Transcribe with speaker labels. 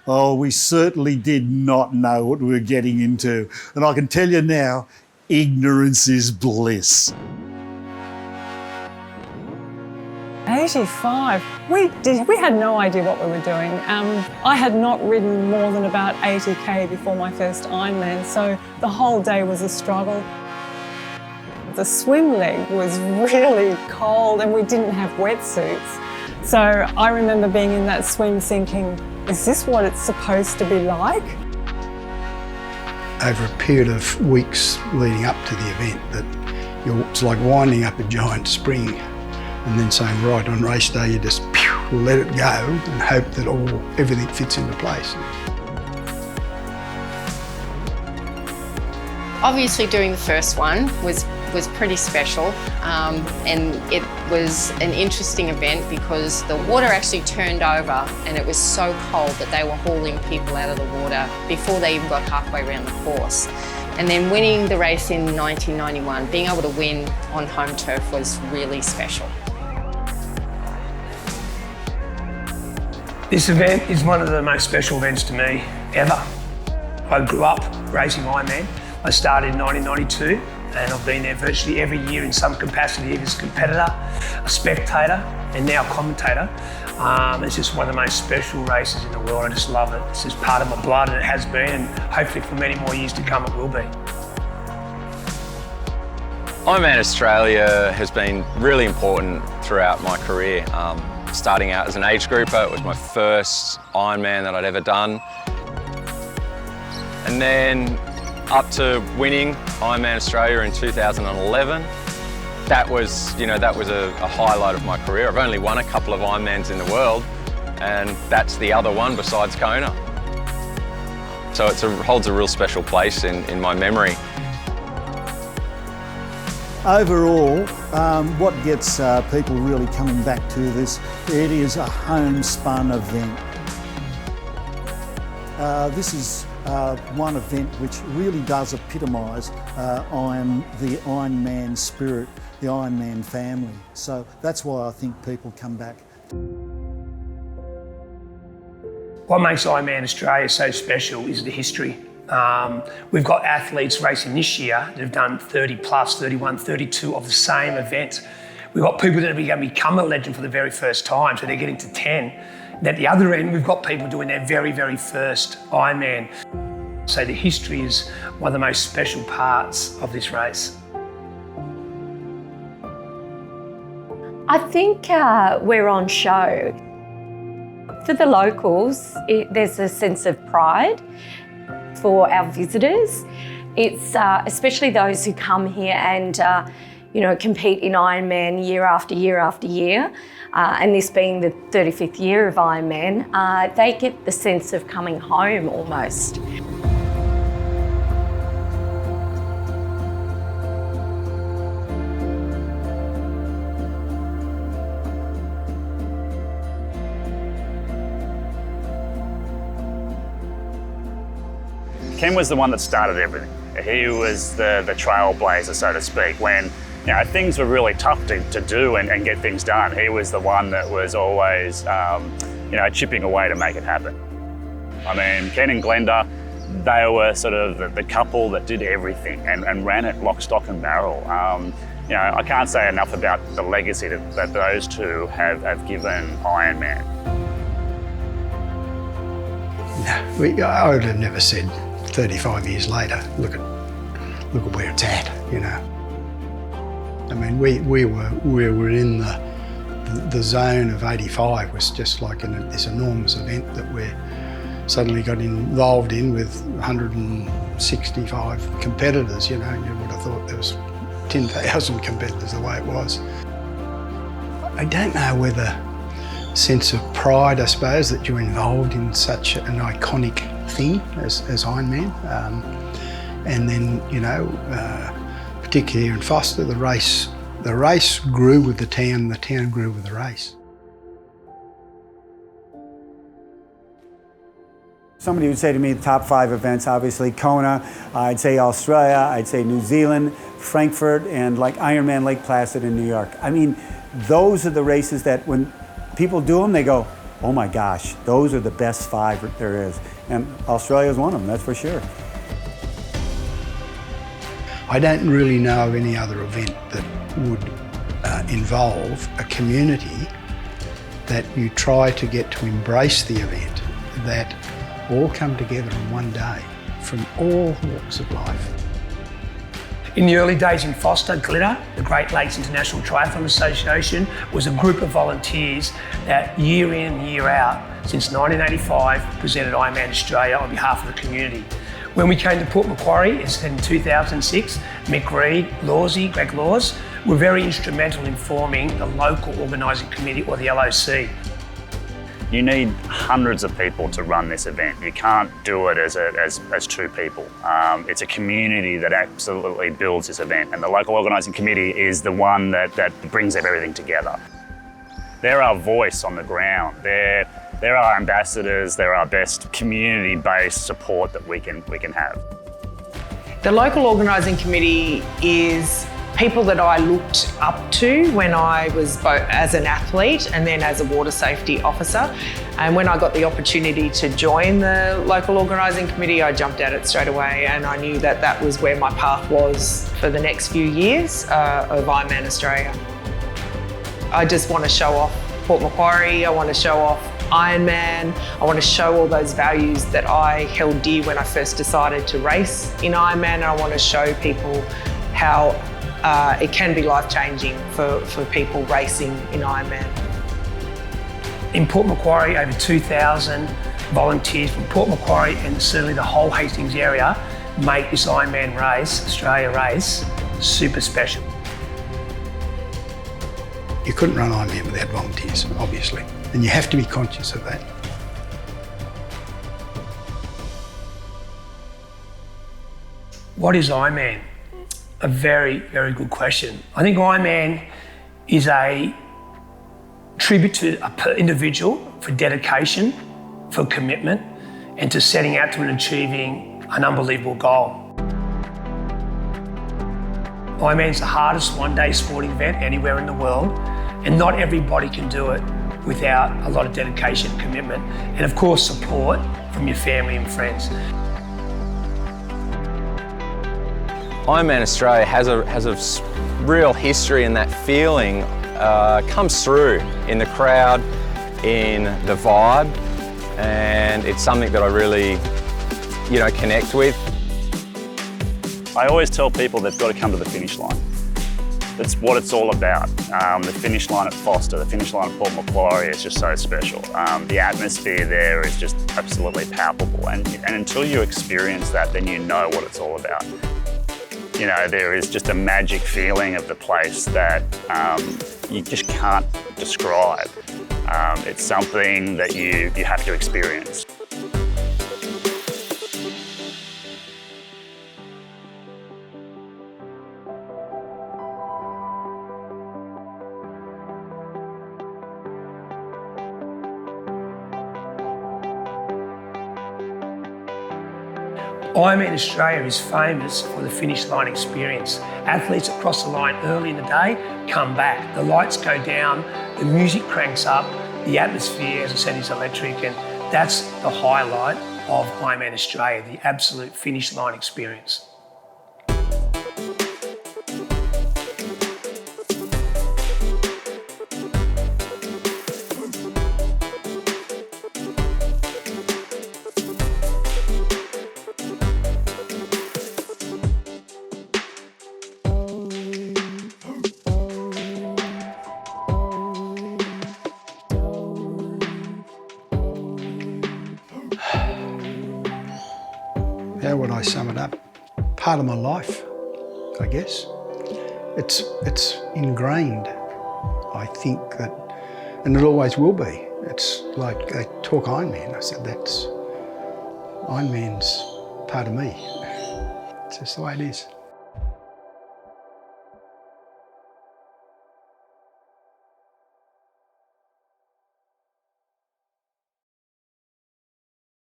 Speaker 1: Oh, we certainly did not know what we were getting into. And I can tell you now, ignorance is bliss.
Speaker 2: 85. We had no idea what we were doing. I had not ridden more than about 80k before my first Ironman, so the whole day was a struggle. The swim leg was really cold and we didn't have wetsuits. So I remember being in that swim thinking, is this what it's supposed to be like?
Speaker 3: Over a period of weeks leading up to the event, it's like winding up a giant spring and then saying, right, on race day you just let it go and hope that everything fits into place.
Speaker 4: Obviously doing the first one was pretty special, and it was an interesting event because the water actually turned over and it was so cold that they were hauling people out of the water before they even got halfway around the course. And then winning the race in 1991, being able to win on home turf was really special.
Speaker 5: This event is one of the most special events to me ever. I grew up racing Ironman. I started in 1992 and I've been there virtually every year in some capacity, either as a competitor, a spectator and now a commentator. It's just one of the most special races in the world. I just love it. It's just part of my blood and it has been, and hopefully for many more years to come it will be.
Speaker 6: IRONMAN Australia has been really important throughout my career. Starting out as an age grouper, it was my first Ironman that I'd ever done. And then up to winning IRONMAN Australia in 2011. That was a highlight of my career. I've only won a couple of Ironmans in the world, and that's the other one besides Kona. So it holds a real special place in my memory.
Speaker 1: Overall, what gets people really coming back to this, it is a homespun event. This is one event which really does epitomise the Ironman spirit, the Ironman family. So that's why I think people come back.
Speaker 5: What makes Ironman Australia so special is the history. We've got athletes racing this year that have done 30 plus, 31, 32 of the same event. We've got people that are going to become a legend for the very first time, so they're getting to 10. And at the other end, we've got people doing their very, very first Ironman. So the history is one of the most special parts of this race.
Speaker 7: I think we're on show. For the locals, there's a sense of pride. For our visitors, it's especially those who come here and compete in Ironman year after year after year, and this being the 35th year of Ironman, they get the sense of coming home almost.
Speaker 8: Ken was the one that started everything. He was the trailblazer, so to speak. When things were really tough to do and get things done, he was the one that was always chipping away to make it happen. I mean, Ken and Glenda, they were sort of the couple that did everything and ran it lock, stock and barrel. I can't say enough about the legacy that those two have given Ironman.
Speaker 3: No, I would have never said 35 years later, look at where it's at, I mean, we were in the zone of 85 was just like this enormous event that we suddenly got involved in with 165 competitors, you would have thought there was 10,000 competitors the way it was. I don't know whether sense of pride, I suppose, that you're involved in such an iconic thing as Ironman. And then, particularly here in Forster, the race grew with the town grew with the race.
Speaker 9: Somebody would say to me the top 5 events, obviously Kona, I'd say Australia, I'd say New Zealand, Frankfurt, and like Ironman Lake Placid in New York. I mean, those are the races that when people do them, they go, oh my gosh, those are the best 5 that there is. And Australia's one of them, that's for sure.
Speaker 3: I don't really know of any other event that would involve a community that you try to get to embrace the event, that all come together on one day from all walks of life.
Speaker 5: In the early days in Forster, Glitter, the Great Lakes International Triathlon Association, was a group of volunteers that year in, year out, since 1985, presented Ironman Australia on behalf of the community. When we came to Port Macquarie, as in 2006, Mick Reed, Lawsy, Greg Laws, were very instrumental in forming the local organising committee, or the LOC.
Speaker 8: You need hundreds of people to run this event. You can't do it as 2 people. It's a community that absolutely builds this event, and the local organising committee is the one that brings everything together. They're our voice on the ground. They're our ambassadors. They're our best community-based support that we can have.
Speaker 10: The local organising committee is people that I looked up to when I was both as an athlete and then as a water safety officer. And when I got the opportunity to join the local organising committee, I jumped at it straight away, and I knew that that was where my path was for the next few years of Ironman Australia. I just want to show off Port Macquarie, I want to show off Ironman, I want to show all those values that I held dear when I first decided to race in Ironman, and I want to show people how it can be life-changing for people racing in Ironman.
Speaker 5: In Port Macquarie, over 2,000 volunteers from Port Macquarie and certainly the whole Hastings area make this Ironman race, Australia race, super special.
Speaker 3: You couldn't run Ironman without volunteers, obviously, and you have to be conscious of that.
Speaker 5: What is Ironman? A very, very good question. I think Ironman is a tribute to an individual for dedication, for commitment, and to setting out to and achieving an unbelievable goal. Ironman is the hardest one-day sporting event anywhere in the world, and not everybody can do it without a lot of dedication and commitment, and of course support from your family and friends.
Speaker 6: Ironman Australia has a real history, and that feeling comes through in the crowd, in the vibe, and it's something that I really, connect with.
Speaker 8: I always tell people they've got to come to the finish line. That's what it's all about. The finish line at Forster, the finish line at Port Macquarie is just so special. The atmosphere there is just absolutely palpable, and until you experience that, then you know what it's all about. There is just a magic feeling of the place that you just can't describe. It's something that you have to experience.
Speaker 5: Ironman Australia is famous for the finish line experience. Athletes that cross the line early in the day come back. The lights go down, the music cranks up, the atmosphere, as I said, is electric, and that's the highlight of Ironman Australia, the absolute finish line experience.
Speaker 3: How would I sum it up? Part of my life, I guess. It's ingrained, I think, that, and it always will be. It's like they talk Ironman. I said, Ironman's part of me. It's just the way it is.